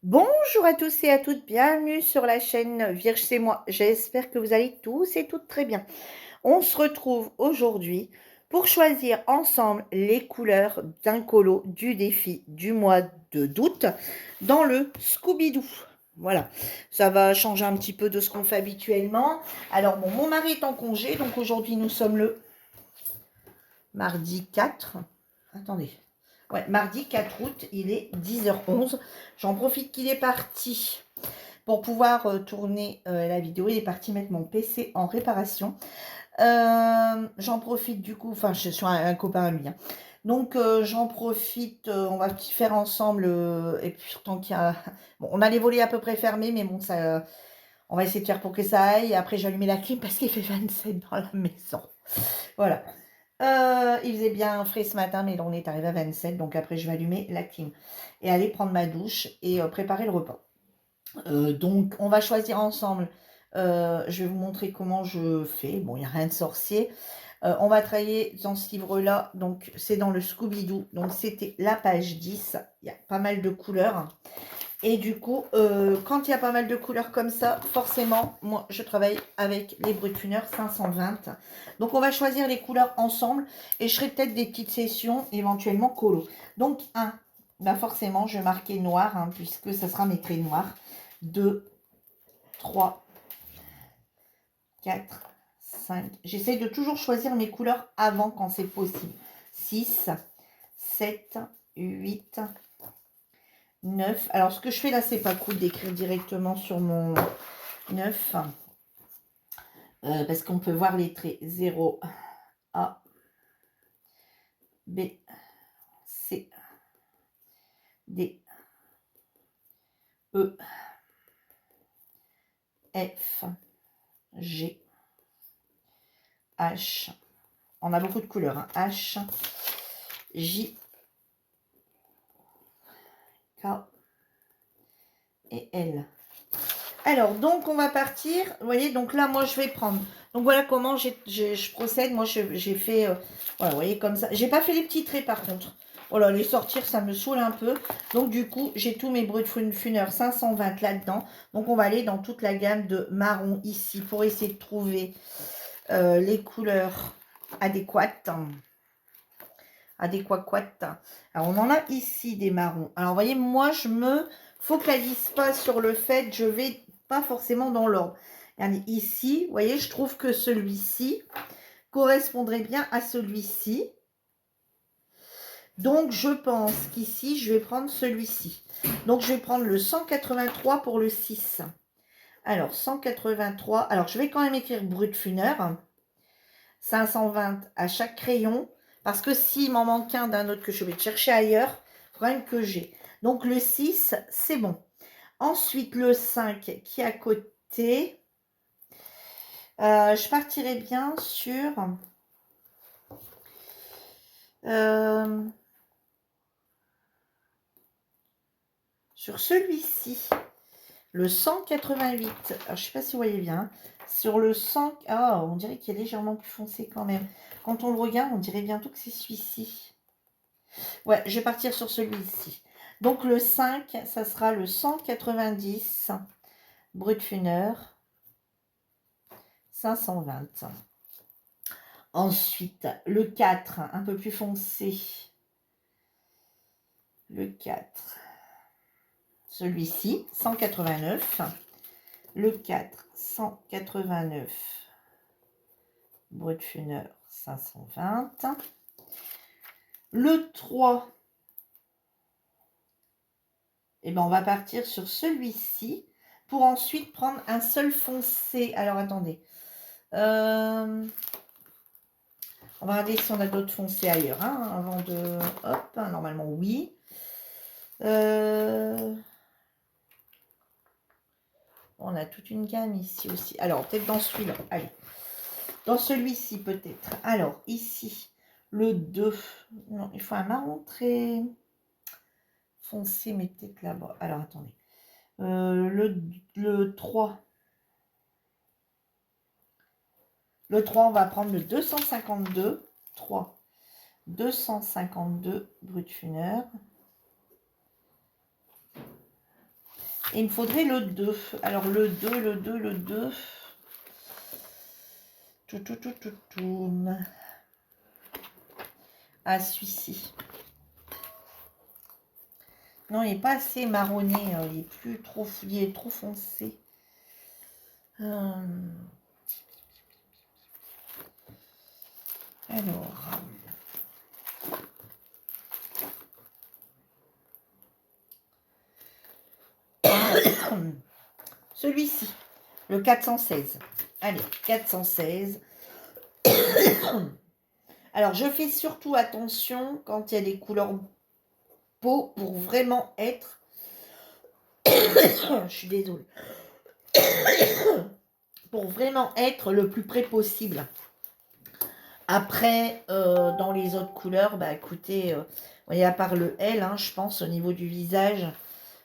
Bonjour à tous et à toutes, bienvenue sur la chaîne Vierge c'est moi. J'espère que vous allez tous et toutes très bien. On se retrouve aujourd'hui pour choisir ensemble les couleurs d'un colo du défi du mois d'août dans le Scooby-Doo. Voilà, ça va changer un petit peu de ce qu'on fait habituellement. Alors bon, mon mari est en congé, donc aujourd'hui nous sommes le mardi 4. Attendez. Ouais, mardi 4 août, il est 10h11. J'en profite qu'il est parti pour pouvoir tourner la vidéo. Il est parti mettre mon PC en réparation. J'en profite du coup, enfin je suis un copain à lui. Hein. Donc j'en profite, on va faire ensemble, et puis tant qu'il y a... Bon, on a les volets à peu près fermés, mais bon, ça, on va essayer de faire pour que ça aille. Après j'ai allumé la clim parce qu'il fait 27 dans la maison. Voilà. Il faisait bien frais ce matin, mais là, on est arrivé à 27. Donc après, je vais allumer la clim et aller prendre ma douche et préparer le repas. Donc, on va choisir ensemble. Je vais vous montrer comment je fais. Bon, il n'y a rien de sorcier. On va travailler dans ce livre-là. Donc, c'est dans le Scooby-Doo. Donc, c'était la page 10. Il y a pas mal de couleurs. Et du coup, quand il y a pas mal de couleurs comme ça, forcément, moi, je travaille avec les Brutfuner 520. Donc, on va choisir les couleurs ensemble. Et je ferai peut-être des petites sessions, éventuellement colo. Donc, 1, bah forcément, je vais marquer noir, hein, puisque ça sera mes traits noirs. 2, 3, 4, 5. J'essaye de toujours choisir mes couleurs avant quand c'est possible. 6, 7, 8, 9. Alors, ce que je fais là, c'est pas cool d'écrire directement sur mon 9. Parce qu'on peut voir les traits 0, A, B, C, D, E, F, G, H. On a beaucoup de couleurs. Hein. H, J, K et L. Alors, donc, on va partir. Vous voyez, donc là, moi, je vais prendre. Donc, voilà comment je procède. Moi, j'ai fait... voilà, vous voyez, comme ça. J'ai pas fait les petits traits, par contre. Voilà, les sortir, ça me saoule un peu. Donc, du coup, j'ai tous mes Brutfuner 520 là-dedans. Donc, on va aller dans toute la gamme de marron ici pour essayer de trouver les couleurs adéquates. Adéquates. Alors, on en a ici des marrons. Alors, vous voyez, moi, je me focalise pas sur le fait, je vais pas forcément dans l'ordre. Regardez, ici, vous voyez, je trouve que celui-ci correspondrait bien à celui-ci. Donc, je pense qu'ici, je vais prendre celui-ci. Donc, je vais prendre le 183 pour le 6. Alors, 183. Alors, je vais quand même écrire Brutfuner. 520 à chaque crayon. Parce que s'il m'en manque un d'un autre que je vais chercher ailleurs, il faut quand même que j'ai. Donc, le 6, c'est bon. Ensuite, le 5 qui est à côté. Je partirai bien sur celui-ci, le 188. Alors, je ne sais pas si vous voyez bien. Sur le 100, ah, on dirait qu'il est légèrement plus foncé quand même. Quand on le regarde, on dirait bientôt que c'est celui-ci. Ouais, je vais partir sur celui-ci. Donc, le 5, ça sera le 190 Brutfuner 520. Ensuite, le 4, un peu plus foncé. Le 4, celui-ci, 189. Le 4, 189. Brutfuner 520. Le 3, eh ben, on va partir sur celui-ci pour ensuite prendre un seul foncé. Alors, attendez. On va regarder si on a d'autres foncés ailleurs, hein, avant de... Hop, normalement, oui. On a toute une gamme ici aussi. Alors, peut-être dans celui-là. Allez. Dans celui-ci, peut-être. Alors, ici, le 2. Non, il faut un marron très foncé, mais peut-être là-bas. Alors, attendez. Le 3. Le 3, on va prendre le 252. 3. 252 Brutfuner. Et il me faudrait le 2. Alors le 2, le 2, le 2. Tout. Ah, celui-ci. Non, il n'est pas assez marronné. Il est plus trop, il est trop foncé. Alors. Celui-ci, le 416. Allez, 416. Alors, je fais surtout attention quand il y a des couleurs peau pour vraiment être... Je suis désolée. Pour vraiment être le plus près possible. Après, dans les autres couleurs, bah écoutez, vous voyez, à part le L, hein, je pense, au niveau du visage.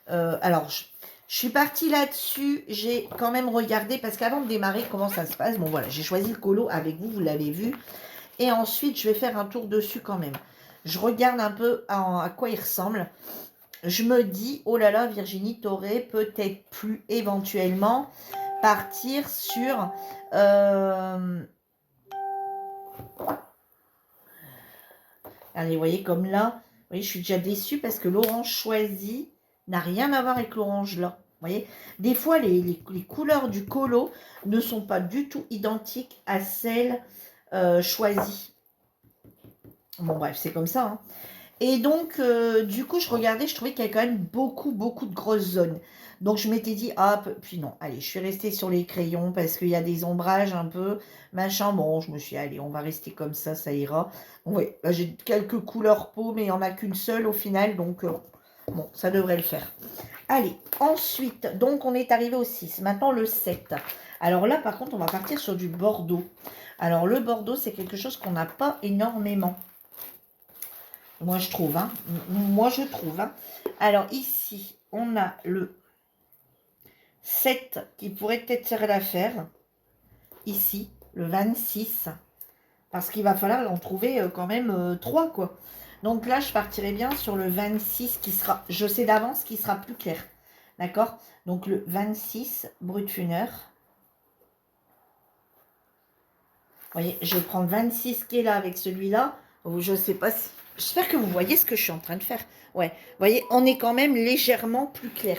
Alors, je suis partie là-dessus. J'ai quand même regardé, parce qu'avant de démarrer, comment ça se passe. Bon, voilà, j'ai choisi le colo avec vous, vous l'avez vu. Et ensuite, je vais faire un tour dessus quand même. Je regarde un peu à quoi il ressemble. Je me dis, oh là là, Virginie, t'aurais peut-être pu éventuellement partir sur... Allez, vous voyez, comme là, vous voyez, je suis déjà déçue parce que l'orange choisi n'a rien à voir avec l'orange là. Vous voyez, des fois, les couleurs du colo ne sont pas du tout identiques à celles choisies. Bon, bref, c'est comme ça. Hein. Et donc, du coup, je regardais, je trouvais qu'il y avait quand même beaucoup de grosses zones. Donc, je m'étais dit, ah, puis non, allez, je suis restée sur les crayons parce qu'il y a des ombrages un peu, machin. Bon, je me suis dit, allez, on va rester comme ça ira. Oui, là, j'ai quelques couleurs peau, mais il n'y en a qu'une seule au final. Donc, bon, ça devrait le faire. Allez, ensuite, donc, on est arrivé au 6. Maintenant, le 7. Alors là, par contre, on va partir sur du bordeaux. Alors, le bordeaux, c'est quelque chose qu'on n'a pas énormément. Moi, je trouve. Hein. Moi, je trouve. Hein. Alors, ici, on a le 7 qui pourrait peut-être tirer l'affaire. Ici, le 26. Parce qu'il va falloir en trouver quand même 3, quoi. Donc là, je partirai bien sur le 26 qui sera, je sais d'avance, qui sera plus clair. D'accord? Donc, le 26, brut funeur. Vous voyez, je vais prendre 26 qui est là avec celui-là. Je ne sais pas si... J'espère que vous voyez ce que je suis en train de faire. Ouais, vous voyez, on est quand même légèrement plus clair.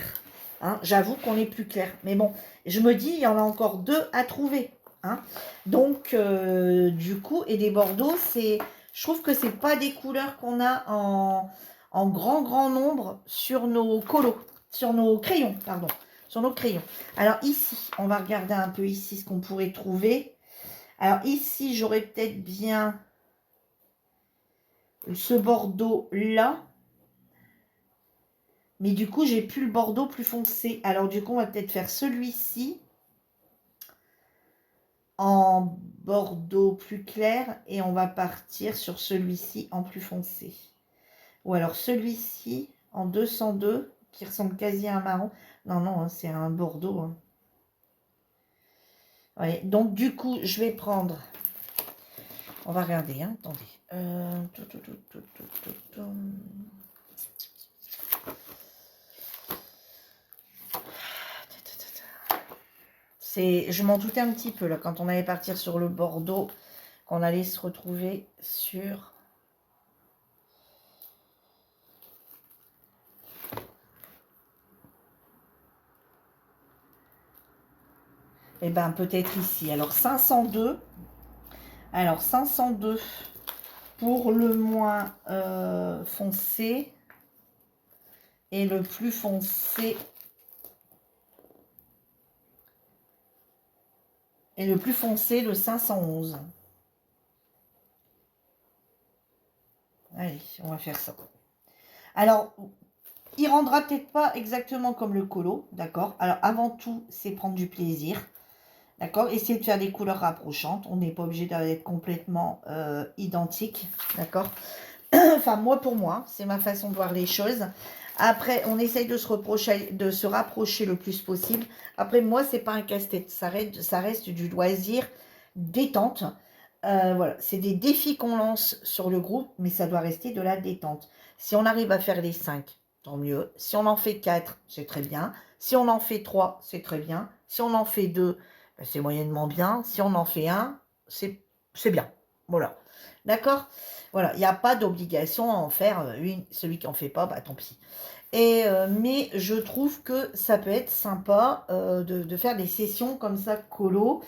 Hein, j'avoue qu'on est plus clair. Mais bon, je me dis, il y en a encore 2 à trouver. Hein. Donc, du coup, et des bordeaux, c'est... Je trouve que c'est pas des couleurs qu'on a en grand nombre sur nos colos. Sur nos crayons, pardon. Sur nos crayons. Alors ici, on va regarder un peu ici ce qu'on pourrait trouver. Alors ici, j'aurais peut-être bien ce bordeaux-là. Mais du coup, j'ai plus le bordeaux plus foncé. Alors du coup, on va peut-être faire celui-ci en bordeaux plus clair. Et on va partir sur celui-ci en plus foncé. Ou alors celui-ci en 202 qui ressemble quasi à un marron. Non, non, hein, c'est un bordeaux. Hein. Ouais, donc du coup, je vais prendre... On va regarder, hein, attendez. Je m'en doutais un petit peu là quand on allait partir sur le Bordeaux, qu'on allait se retrouver sur... Eh bien, peut-être ici. Alors, 502. Alors, 502 pour le moins foncé. Et le plus foncé. Et le plus foncé, le 511. Allez, on va faire ça. Alors, il rendra peut-être pas exactement comme le colo, d'accord? Alors, avant tout, c'est prendre du plaisir. D'accord? Essayez de faire des couleurs rapprochantes. On n'est pas obligé d'être complètement identique. D'accord? Enfin, moi pour moi, c'est ma façon de voir les choses. Après, on essaye de se rapprocher le plus possible. Après, moi, c'est pas un casse-tête. Ça reste du loisir détente. Voilà, c'est des défis qu'on lance sur le groupe, mais ça doit rester de la détente. Si on arrive à faire les 5, tant mieux. Si on en fait 4, c'est très bien. Si on en fait 3, c'est très bien. Si on en fait 2, ben, c'est moyennement bien. Si on en fait 1, c'est bien. Voilà. D'accord? Voilà, il n'y a pas d'obligation à en faire une. Celui qui n'en fait pas, bah tant pis. Mais je trouve que ça peut être sympa de faire des sessions comme ça, colo.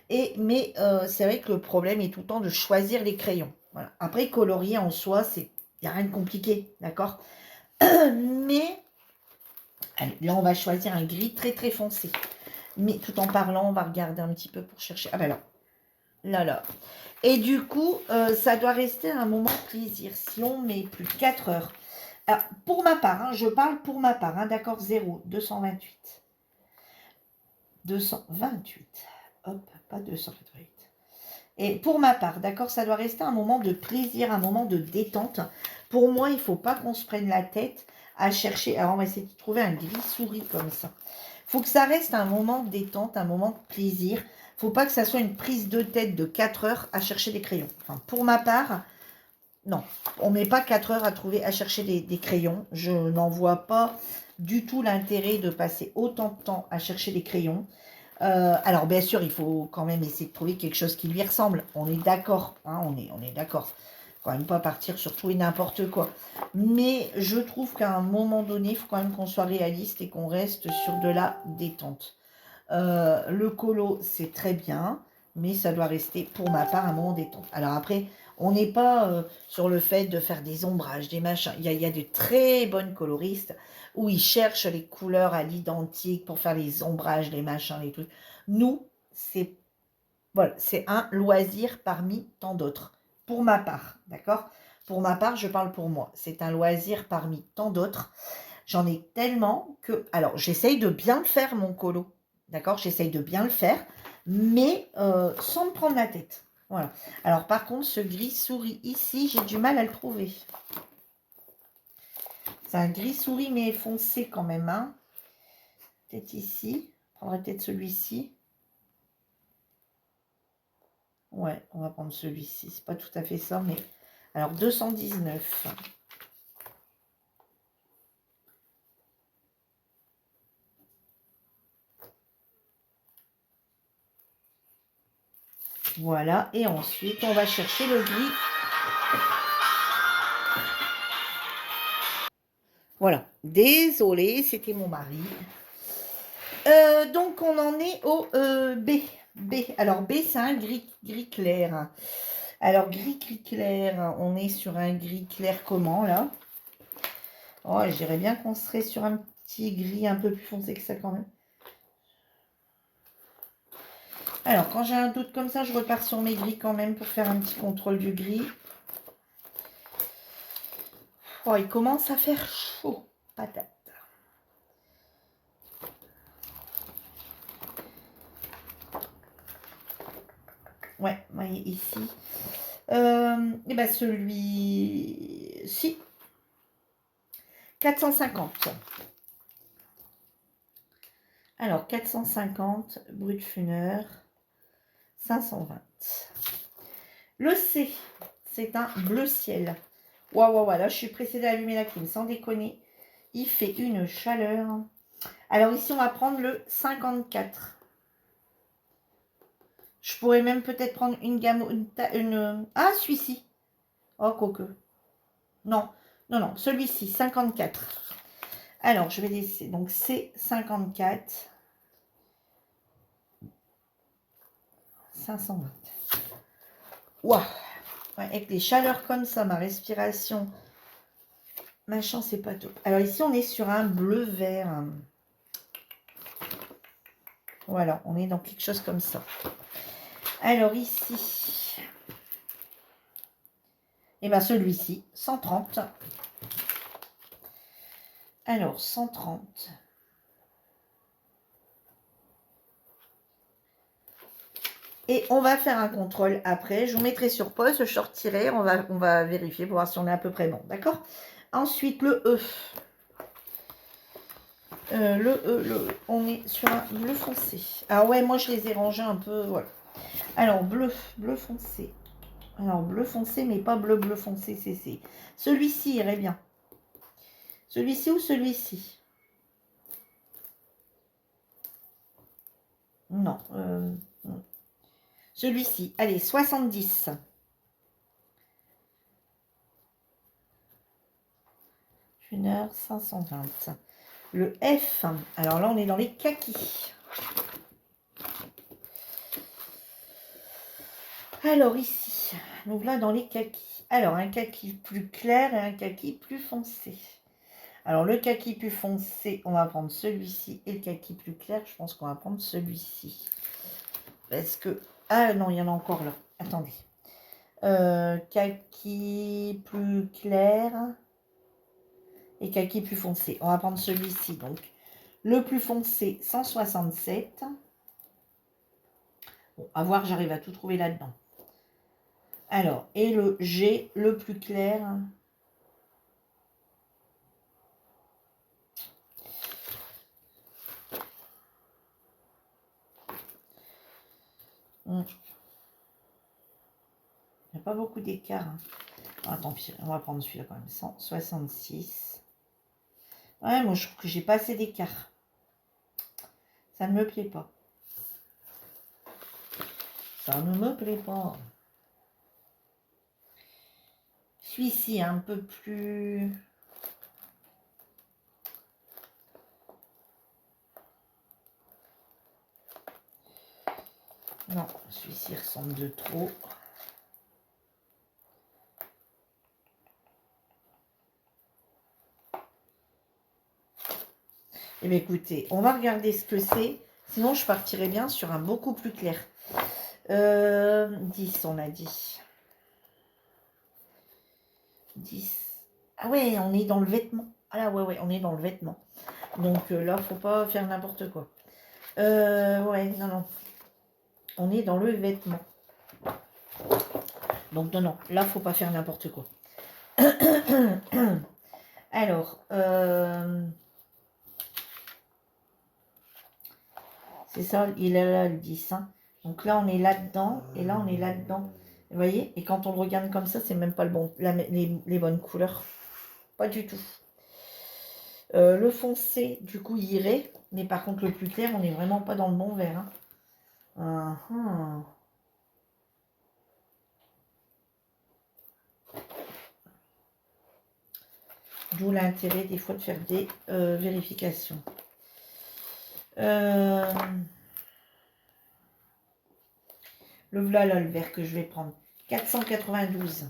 Mais c'est vrai que le problème est tout le temps de choisir les crayons. Voilà. Après, colorier en soi, il n'y a rien de compliqué, d'accord? Mais allez, là, on va choisir un gris très très foncé. Mais tout en parlant, on va regarder un petit peu pour chercher. Ah ben là, là. Et du coup, ça doit rester un moment de plaisir. Si on met plus de 4 heures. Alors, pour ma part, hein, je parle pour ma part, hein, d'accord, 0, 228. 228. Hop, pas 288. Et pour ma part, d'accord, ça doit rester un moment de plaisir, un moment de détente. Pour moi, il ne faut pas qu'on se prenne la tête à chercher. Alors, on va essayer de trouver un gris souris comme ça. Il faut que ça reste un moment de détente, un moment de plaisir. Il ne faut pas que ça soit une prise de tête de 4 heures à chercher des crayons. Enfin, pour ma part, non, on ne met pas 4 heures à chercher des crayons. Je n'en vois pas du tout l'intérêt de passer autant de temps à chercher des crayons. Alors, bien sûr, il faut quand même essayer de trouver quelque chose qui lui ressemble. On est d'accord, hein, on est d'accord. Il faut quand même pas partir sur tout et n'importe quoi. Mais je trouve qu'à un moment donné, il faut quand même qu'on soit réaliste et qu'on reste sur de la détente. Le colo, c'est très bien, mais ça doit rester, pour ma part, un moment détente. Alors après, on n'est pas sur le fait de faire des ombrages, des machins. Il y a de très bonnes coloristes où ils cherchent les couleurs à l'identique pour faire les ombrages, les machins, les trucs. Nous, c'est voilà, c'est un loisir parmi tant d'autres. Pour ma part, d'accord? Pour ma part, je parle pour moi. C'est un loisir parmi tant d'autres. J'en ai tellement que... Alors, j'essaye de bien le faire, mon colo. D'accord? J'essaye de bien le faire, mais sans me prendre la tête. Voilà. Alors, par contre, ce gris souris ici, j'ai du mal à le trouver. C'est un gris souris, mais foncé quand même. Hein. Peut-être ici. Je prendrais peut-être celui-ci. Ouais, on va prendre celui-ci. C'est pas tout à fait ça, mais... Alors, 219. Voilà. Et ensuite, on va chercher le gris. Voilà. Désolée, c'était mon mari. Donc, on en est au B. B. Alors, B, c'est un gris clair. Alors, gris clair, on est sur un gris clair comment, là? Oh, je dirais bien qu'on serait sur un petit gris un peu plus foncé que ça, quand même. Alors, quand j'ai un doute comme ça, je repars sur mes gris quand même pour faire un petit contrôle du gris. Oh, il commence à faire chaud. Patate. Ouais, vous voyez ici. Et ben celui-ci. 450. Alors, 450, brut funeur. 520. Le C, c'est un bleu ciel. Waouh, là, je suis pressée d'allumer la clim, sans déconner. Il fait une chaleur. Alors ici, on va prendre le 54. Je pourrais même peut-être prendre une gamme... Ah, celui-ci. Oh, quoique. Non, celui-ci, 54. Alors, je vais laisser. Donc, c'est 54. 520. Waouh. Ouais, avec les chaleurs comme ça, ma respiration... Machin, c'est pas top. Alors ici, on est sur un bleu vert. Voilà, on est dans quelque chose comme ça. Alors ici, et bien celui-ci, 130. Alors, 130. Et on va faire un contrôle après. Je vous mettrai sur pause, je sortirai, on va vérifier pour voir si on est à peu près bon. D'accord? Ensuite, le E. On est sur un bleu foncé. Ah ouais, moi je les ai rangés un peu, voilà. Alors, bleu foncé. Alors, bleu foncé, mais pas bleu foncé, c'est. Celui-ci irait bien. Celui-ci ou celui-ci? Non. Celui-ci. Allez, 70. 1h520. Le F. Alors là, on est dans les kakis. Alors ici, nous voilà dans les kakis. Alors, un kaki plus clair et un kaki plus foncé. Alors, le kaki plus foncé, on va prendre celui-ci. Et le kaki plus clair, je pense qu'on va prendre celui-ci. Parce que... Ah non, il y en a encore là. Attendez. Kaki plus clair et kaki plus foncé. On va prendre celui-ci. Donc, le plus foncé, 167. Bon, à voir, j'arrive à tout trouver là-dedans. Alors, et le G, le plus clair. Il n'y a pas beaucoup d'écart. Hein. Ah, tant pis, on va prendre celui-là quand même. 166. Ouais, moi je trouve que j'ai pas assez d'écart. Ça ne me plaît pas. Ça ne me plaît pas. Celui-ci un peu plus... Non, celui-ci ressemble de trop. Eh bien, écoutez, on va regarder ce que c'est. Sinon, je partirai bien sur un beaucoup plus clair. 10, on a dit. 10. Ah ouais, on est dans le vêtement. Ah là, ouais, on est dans le vêtement. Donc là, faut pas faire n'importe quoi. Ouais, non. On est dans le vêtement. Donc non, là, faut pas faire n'importe quoi. Alors, c'est ça, il est là le 10. Hein. Donc là, on est là-dedans, et là, on est là-dedans. Vous voyez? Et quand on le regarde comme ça, c'est même pas le bon, les bonnes couleurs. Pas du tout. Le foncé, du coup, il irait. Mais par contre, le plus clair, on n'est vraiment pas dans le bon vert. Hein. D'où l'intérêt des fois de faire des vérifications. Le voilà le vert que je vais prendre. 492.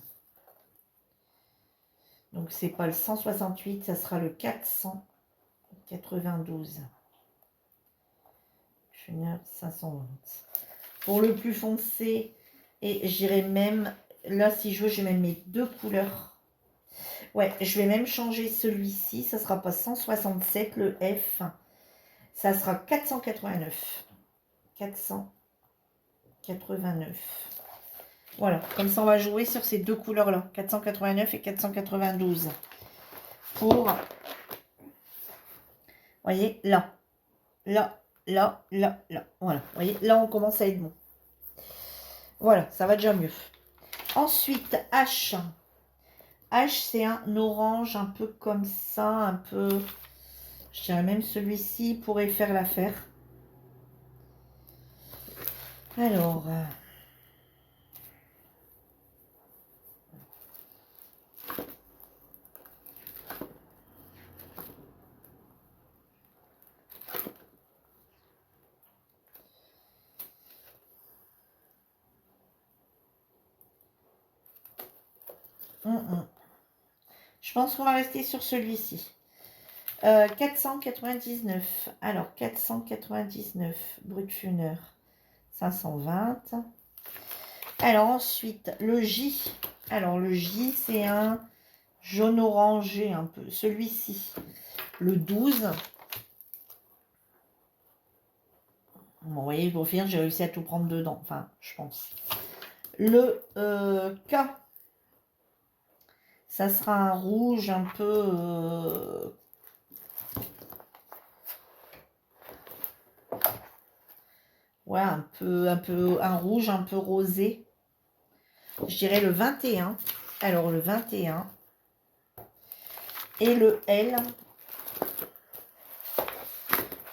Donc c'est pas le 168, ça sera le 492. 520. Pour le plus foncé, et j'irai même, là si je veux, j'ai même mes deux couleurs. Ouais, je vais même changer celui-ci, ça sera pas 167, le F, ça sera 489. 489. Voilà, comme ça on va jouer sur ces deux couleurs-là, 489 et 492. Pour, voyez, là. Voilà, vous voyez, là on commence à être bon. Voilà, ça va déjà mieux. Ensuite, H. H, c'est un orange un peu comme ça, un peu... Je dirais même celui-ci pourrait faire l'affaire. Alors... Je pense qu'on va rester sur celui-ci. 499. Alors, 499. Brutfuner. 520. Alors, ensuite, le J. Alors, le J, c'est un jaune orangé un peu. Celui-ci. Le 12. Bon, vous voyez, pour finir, j'ai réussi à tout prendre dedans. Enfin, je pense. Le K. Ça sera un rouge un peu... ouais, un rouge un peu rosé. Je dirais le 21. Alors, le 21. Et le L,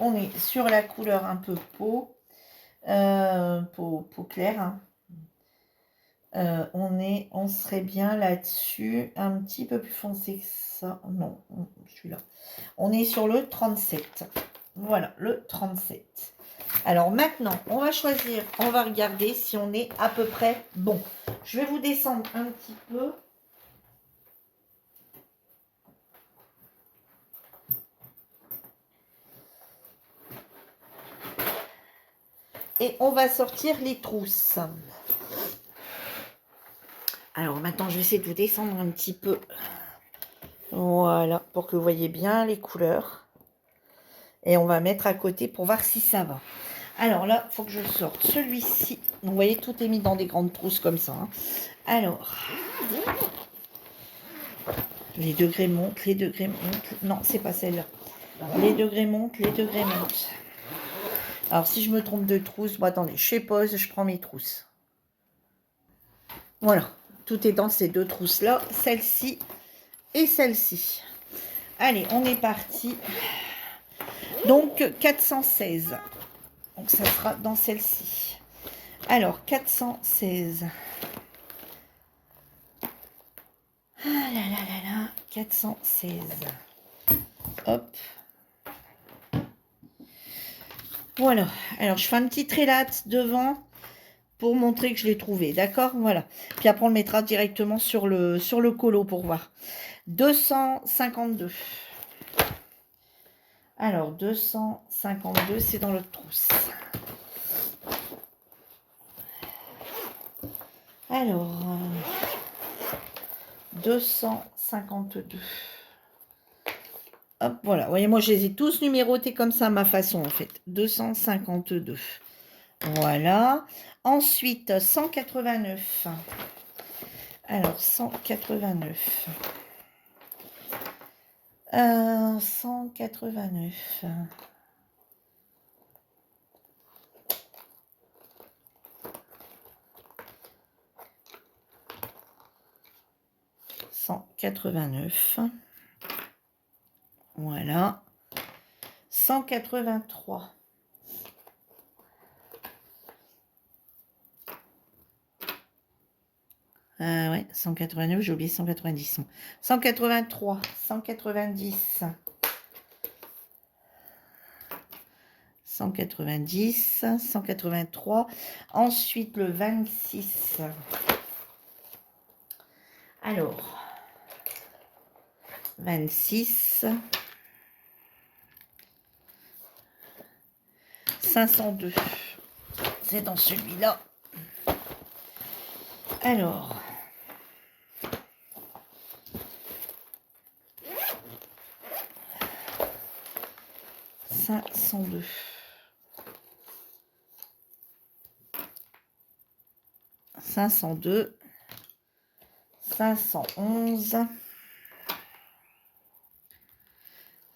on est sur la couleur un peu peau, peau claire, hein. On serait bien là-dessus, un petit peu plus foncé que ça. Non, celui-là. On est sur le 37. Voilà, le 37. Alors maintenant, on va choisir, on va regarder si on est à peu près bon. Je vais vous descendre un petit peu. Et on va sortir les trousses. Alors maintenant, je vais essayer de vous descendre un petit peu. Voilà, pour que vous voyez bien les couleurs. Et on va mettre à côté pour voir si ça va. Alors là, il faut que je sorte celui-ci. Vous voyez, tout est mis dans des grandes trousses comme ça, hein. Alors, les degrés montent, les degrés montent. Non, c'est pas celle-là. Les degrés montent, les degrés montent. Alors, si je me trompe de trousse, bon, attendez, je fais pause, je prends mes trousses. Voilà, tout est dans ces deux trousses-là, celle-ci et celle-ci. Allez, on est parti. Donc, 416. Donc, ça sera dans celle-ci. Alors, 416. Ah là là là là, 416. Hop. Voilà. Alors, je fais un petit trait là devant pour montrer que je l'ai trouvé. D'accord? Voilà. Puis après, on le mettra directement sur le colo pour voir. 252. Alors, 252, c'est dans l'autre trousse. Alors, 252. Hop, voilà. Vous voyez, moi, je les ai tous numérotés comme ça, à ma façon, en fait. 252. Voilà. Ensuite, 189. Alors, 189. 189. Voilà. 183. Ouais, 189, j'ai oublié 190. 183, 190. 190, 183. Ensuite, le 26. Alors, 26. 502. C'est dans celui-là. Alors, 502. 502. 511.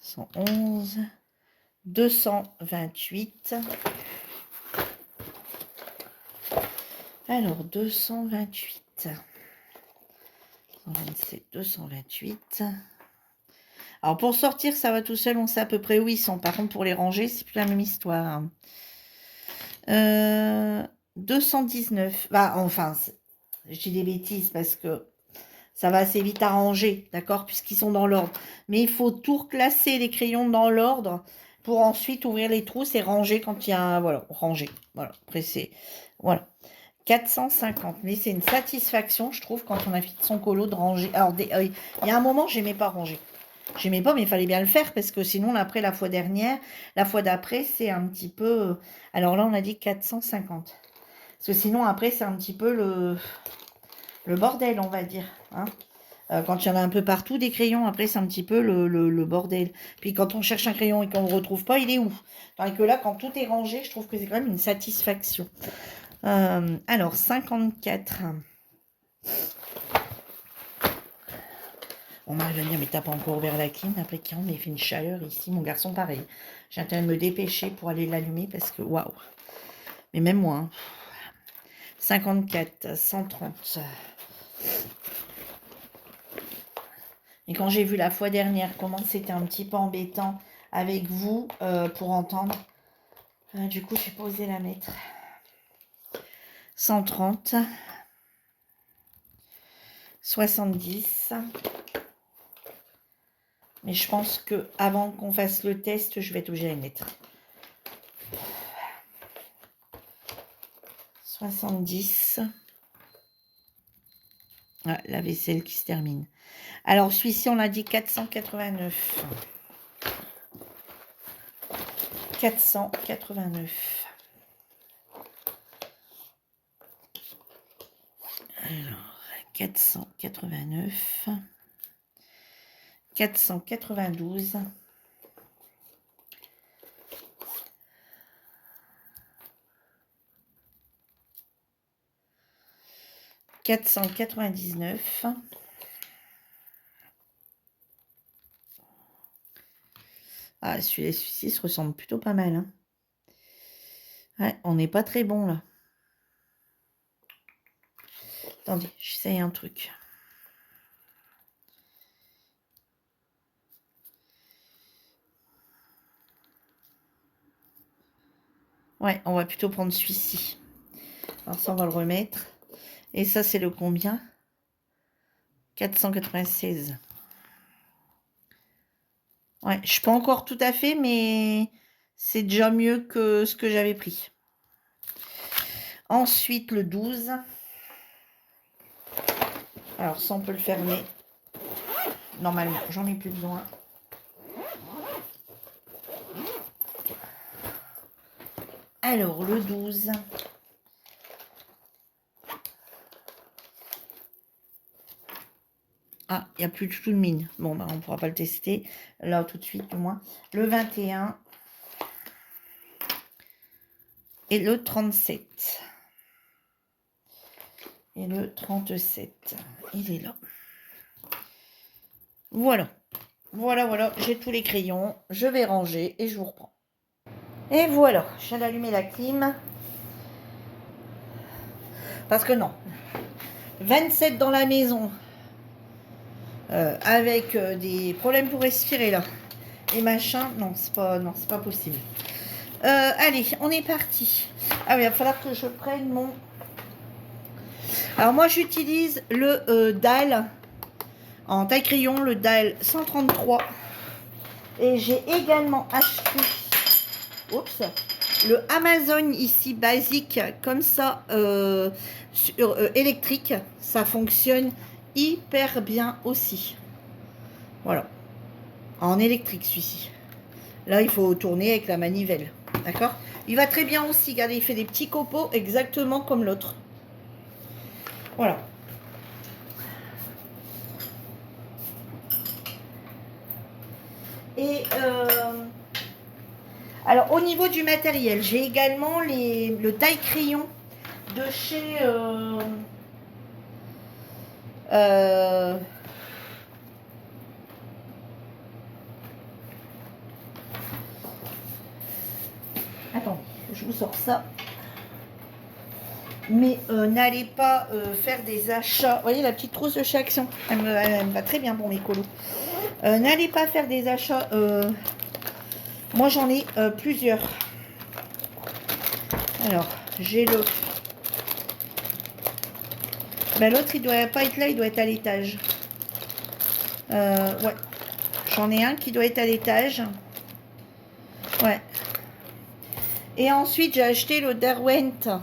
111. 228. Alors, 228. 127, 228. Alors, pour sortir, ça va tout seul, on sait à peu près où ils sont. Par contre, pour les ranger, c'est plus la même histoire. 219. Bah, enfin, je dis des bêtises parce que ça va assez vite à ranger, d'accord, puisqu'ils sont dans l'ordre. Mais il faut tout reclasser les crayons dans l'ordre pour ensuite ouvrir les trousses et ranger quand il y a... Voilà, ranger. Voilà, après c'est... Voilà. 450. Mais c'est une satisfaction, je trouve, quand on a fait son colo de ranger. Alors, il y a un moment, j'aimais pas ranger. J'aimais pas, mais il fallait bien le faire parce que sinon, après, la fois dernière, la fois d'après, c'est un petit peu... Alors là, on a dit 450. Parce que sinon, après, c'est un petit peu le bordel, on va dire. Hein. Quand il y en a un peu partout, des crayons, après, c'est un petit peu le bordel. Puis quand on cherche un crayon et qu'on ne le retrouve pas, il est où? Tandis que là, quand tout est rangé, je trouve que c'est quand même une satisfaction. Alors, 54. On m'arrive à dire, mais t'as pas encore ouvert la clim après qu'il il fait une chaleur ici. Mon garçon, pareil. J'ai intérêt de me dépêcher pour aller l'allumer parce que, waouh. Mais même moi. Hein. 54, 130. Et quand j'ai vu la fois dernière comment c'était un petit peu embêtant avec vous pour entendre. Du coup, je n'ai pas osé la mettre. 130, 70. Mais je pense que avant qu'on fasse le test, je vais être obligée de la mettre. 70. Ah, la vaisselle qui se termine. Alors, celui-ci, on a dit 489. 489. Alors, 489. 492. 499. Ah, celui-ci se ressemble plutôt pas mal. Hein. Ouais, on n'est pas très bon là. Attendez, j'essaye un truc. Ouais, on va plutôt prendre celui-ci. Alors ça, on va le remettre. Et ça, c'est le combien? 496. Ouais, je suis pas encore tout à fait, mais c'est déjà mieux que ce que j'avais pris. Ensuite, le 12. Alors ça, on peut le fermer. Normalement, j'en ai plus besoin. Alors, le 12. Ah, il n'y a plus du tout de mine. Bon, bah, on ne pourra pas le tester. Là, tout de suite, du moins. Le 21. Et le 37. Et le 37. Il est là. Voilà. Voilà. J'ai tous les crayons. Je vais ranger et je vous reprends. Et voilà. Je viens d'allumer la clim. Parce que non. 27 dans la maison. Avec des problèmes pour respirer là. Et machin. Non, c'est pas possible. Allez, on est parti. Ah oui, il va falloir que je prenne mon... Alors moi, j'utilise le dalle en taille crayon, le dalle 133. Et j'ai également acheté... Oups, le Amazon ici, basique, comme ça, électrique. Ça fonctionne hyper bien aussi. Voilà. En électrique, celui-ci. Là, il faut tourner avec la manivelle. D'accord? Il va très bien aussi. Regardez, il fait des petits copeaux exactement comme l'autre. Voilà. Et alors, au niveau du matériel, j'ai également le taille crayon de chez... attendez, je vous sors ça. Mais n'allez pas faire des achats. Vous voyez la petite trousse de chez Action, elle me va très bien pour mes colos. N'allez pas faire des achats. Moi j'en ai plusieurs. Alors, j'ai le... Ben, l'autre il doit pas être là, il doit être à l'étage. Ouais. J'en ai un qui doit être à l'étage. Ouais. Et ensuite j'ai acheté le Derwent.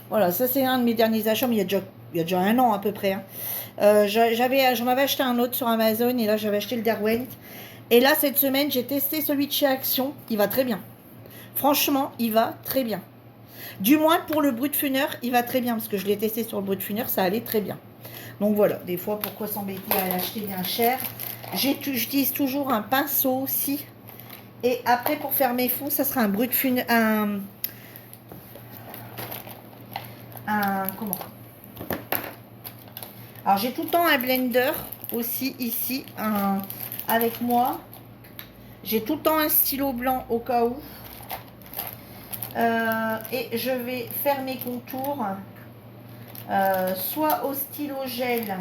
Voilà, ça c'est un de mes derniers achats, mais il y a déjà un an à peu près. Hein. J'en avais acheté un autre sur Amazon et là j'avais acheté le Derwent. Et là cette semaine j'ai testé celui de chez Action, il va très bien. Franchement, il va très bien. Du moins pour le Brutfuner, il va très bien parce que je l'ai testé sur le Brutfuner, ça allait très bien. Donc voilà, des fois pourquoi s'embêter à l'acheter bien cher. J'utilise toujours un pinceau aussi. Et après pour faire mes fonds, ça sera un Brutfuner, comment? Alors j'ai tout le temps un blender aussi ici avec moi. J'ai tout le temps un stylo blanc au cas où. Et je vais faire mes contours soit au stylo gel,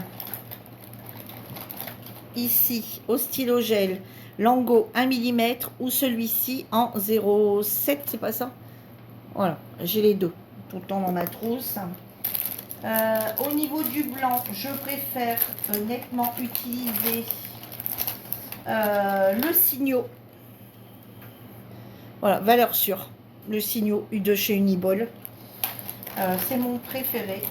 ici, au stylo gel, Lango 1 mm ou celui-ci en 0,7, c'est pas ça? Voilà, j'ai les deux tout le temps dans ma trousse. Au niveau du blanc, je préfère nettement utiliser le Signo. Voilà, valeur sûre. Le Signo de chez Uniball. C'est mon préféré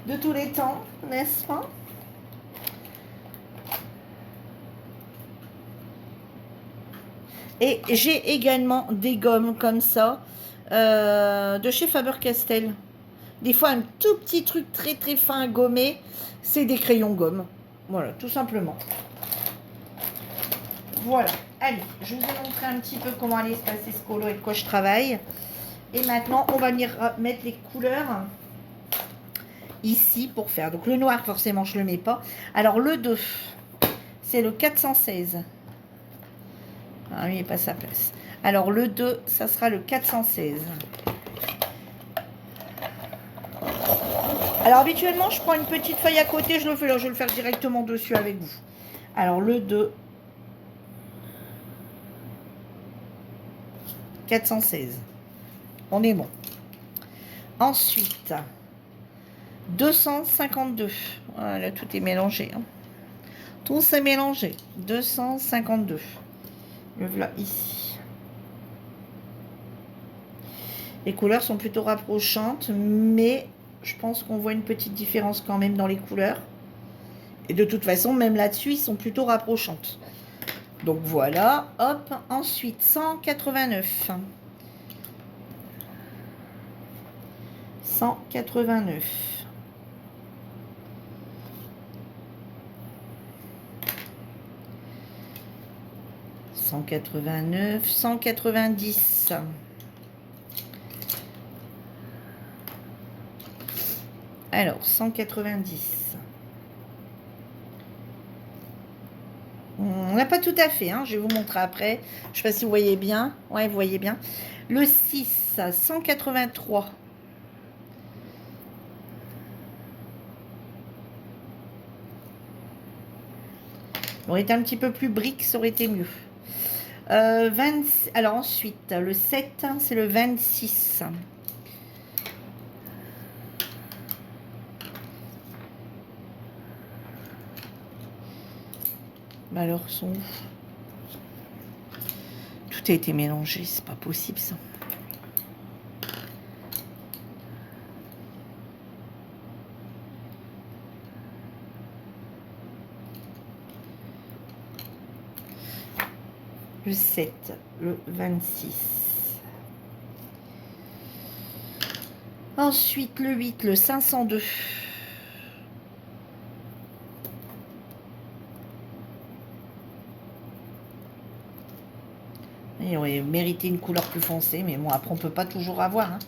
de tous les temps, n'est-ce pas? Et j'ai également des gommes comme ça de chez Faber-Castell. Des fois, un tout petit truc très très fin à gommer, c'est des crayons gomme. Voilà, tout simplement. Voilà. Allez, je vous ai montré un petit peu comment allait se passer ce colo et de quoi je travaille. Et maintenant, on va venir mettre les couleurs ici pour faire. Donc le noir, forcément, je ne le mets pas. Alors le 2, c'est le 416. Ah, il n'est pas sa place. Alors le 2, ça sera le 416. Alors habituellement, je prends une petite feuille à côté, je le fais là, je vais le faire directement dessus avec vous. Alors le 2, 416. On est bon. Ensuite, 252. Voilà, tout est mélangé. Hein. Tout s'est mélangé. 252. Le voilà ici. Les couleurs sont plutôt rapprochantes, mais je pense qu'on voit une petite différence quand même dans les couleurs. Et de toute façon, même là-dessus, ils sont plutôt rapprochantes. Donc voilà, hop. Ensuite, 189. 189. « 189, 190. Alors, 190. On n'a pas tout à fait, hein, je vais vous montrer après. Je ne sais pas si vous voyez bien. Ouais, vous voyez bien. Le 6, 183. On aurait été un petit peu plus brique, ça aurait été mieux. 20, alors ensuite, le 7, c'est le 26. Alors, son... tout a été mélangé, c'est pas possible ça. Le 7, le 26. Ensuite, le 8, le 502. Il aurait mérité une couleur plus foncée, mais bon, après, on ne peut pas toujours avoir. Hein.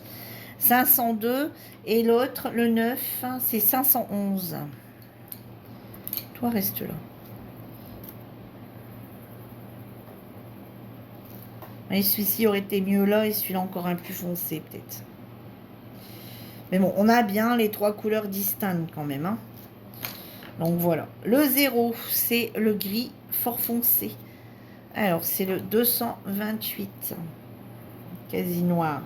502, et l'autre, le 9, c'est 511. Toi, reste là. Et celui-ci aurait été mieux là, et celui-là encore un plus foncé, peut-être. Mais bon, on a bien les trois couleurs distinctes quand même. Hein. Donc voilà. Le 0, c'est le gris fort foncé. Alors, c'est le 228. Quasi noir.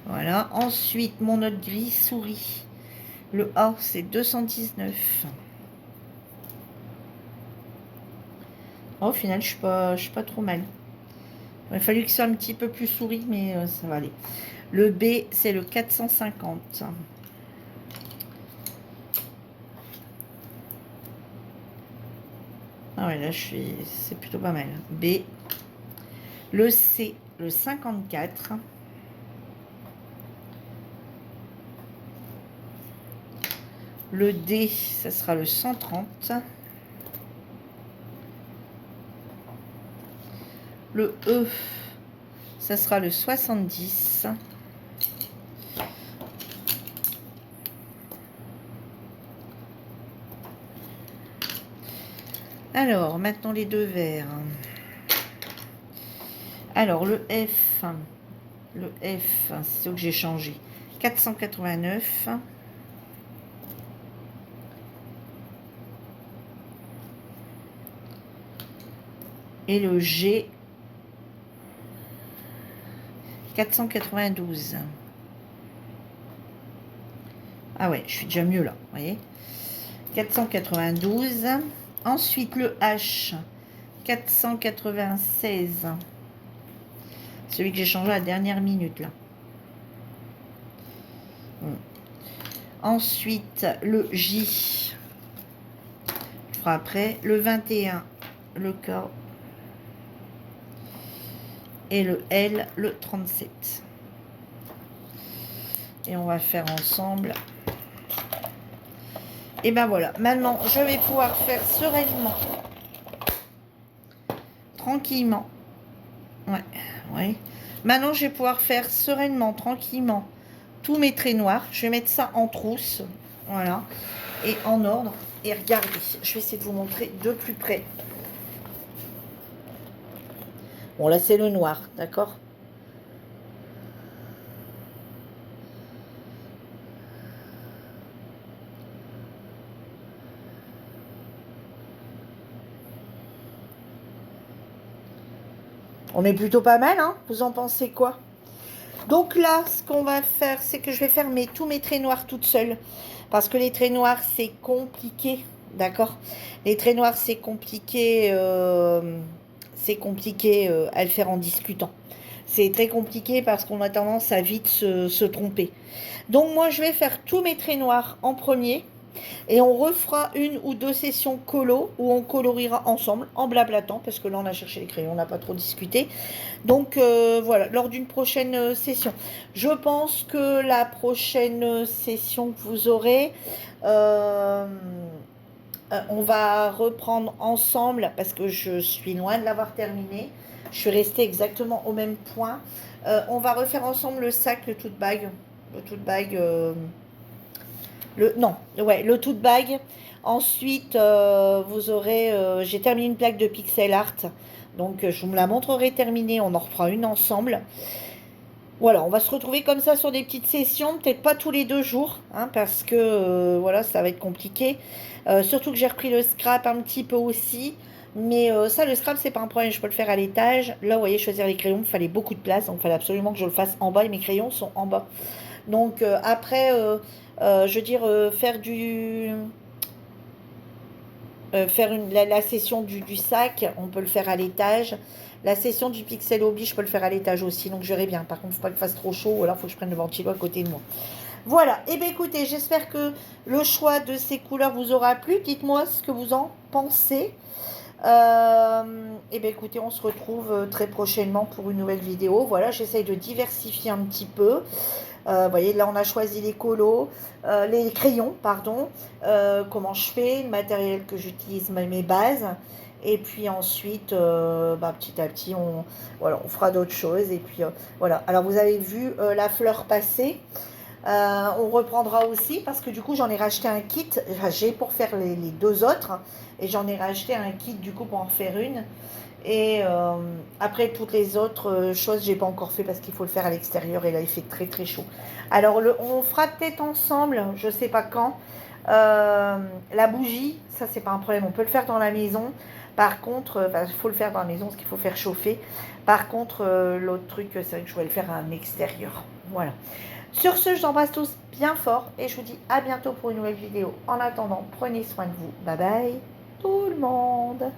Voilà. Ensuite, mon autre gris souris. Le A, c'est 219. Oh, au final, je suis pas trop mal. Il a fallu que ce soit un petit peu plus souris, mais ça va aller. Le B, c'est le 450. Ah ouais, là, c'est plutôt pas mal. B. Le C, le 54. Le D, ça sera le 130. Le E, ça sera le 70. Alors, maintenant les deux verts. Alors, le F, c'est ce que j'ai changé. 489. Et le G, 492. Ah ouais, je suis déjà mieux là, vous voyez. 492. Ensuite, le H, 496. Celui que j'ai changé à la dernière minute, là. Ensuite, le J. Je ferai après. Le 21, le K. Et le L, le 37. Et on va faire ensemble. Et ben voilà. Maintenant, je vais pouvoir faire sereinement. Tranquillement. Ouais, ouais. Maintenant, je vais pouvoir faire sereinement, tranquillement, tous mes traits noirs. Je vais mettre ça en trousse. Voilà. Et en ordre. Et regardez, je vais essayer de vous montrer de plus près. Bon, là, c'est le noir, d'accord? On est plutôt pas mal, hein? Vous en pensez quoi? Donc là, ce qu'on va faire, c'est que je vais faire tous mes traits noirs toute seule. Parce que les traits noirs, c'est compliqué, d'accord? Les traits noirs, c'est compliqué à le faire en discutant. C'est très compliqué parce qu'on a tendance à vite se tromper. Donc moi, je vais faire tous mes traits noirs en premier. Et on refera une ou deux sessions colo où on coloriera ensemble en blablatant. Parce que là, on a cherché les crayons, on n'a pas trop discuté. Donc voilà, lors d'une prochaine session. Je pense que la prochaine session que vous aurez, on va reprendre ensemble parce que je suis loin de l'avoir terminé. Je suis restée exactement au même point. On va refaire ensemble le sac, le tote bag. Le tote bag. Le tote bag. Ensuite, vous aurez. J'ai terminé une plaque de pixel art. Donc, je vous la montrerai terminée. On en refera une ensemble. Voilà, on va se retrouver comme ça sur des petites sessions, peut-être pas tous les 2 jours, hein, parce que voilà, ça va être compliqué. Surtout que j'ai repris le scrap un petit peu aussi. Mais ça, le scrap, c'est pas un problème, je peux le faire à l'étage. Là, vous voyez, choisir les crayons, il fallait beaucoup de place, donc il fallait absolument que je le fasse en bas et mes crayons sont en bas. Donc après, je veux dire, faire la session du sac, on peut le faire à l'étage. La session du pixel hobby, je peux le faire à l'étage aussi, donc je verrai bien. Par contre, il ne faut pas qu'il fasse trop chaud, ou alors il faut que je prenne le ventilo à côté de moi. Voilà, et bien écoutez, j'espère que le choix de ces couleurs vous aura plu. Dites-moi ce que vous en pensez. Et bien écoutez, on se retrouve très prochainement pour une nouvelle vidéo. Voilà, j'essaye de diversifier un petit peu. Vous voyez, là on a choisi les colos, les crayons, pardon. Comment je fais, le matériel que j'utilise, mes bases. Et puis ensuite, petit à petit, on fera d'autres choses. Et puis voilà. Alors vous avez vu la fleur passer. On reprendra aussi parce que du coup j'en ai racheté un kit. J'ai pour faire les 2 autres. Et j'en ai racheté un kit du coup pour en faire une. Et après toutes les autres choses, j'ai pas encore fait parce qu'il faut le faire à l'extérieur et là il fait très très chaud. Alors on fera peut-être ensemble, je sais pas quand, la bougie, ça c'est pas un problème, on peut le faire dans la maison. Par contre, il faut le faire dans la maison parce qu'il faut faire chauffer. Par contre, l'autre truc, c'est vrai que je voulais le faire à l'extérieur. Voilà. Sur ce, je vous embrasse tous bien fort et je vous dis à bientôt pour une nouvelle vidéo. En attendant, prenez soin de vous. Bye bye tout le monde.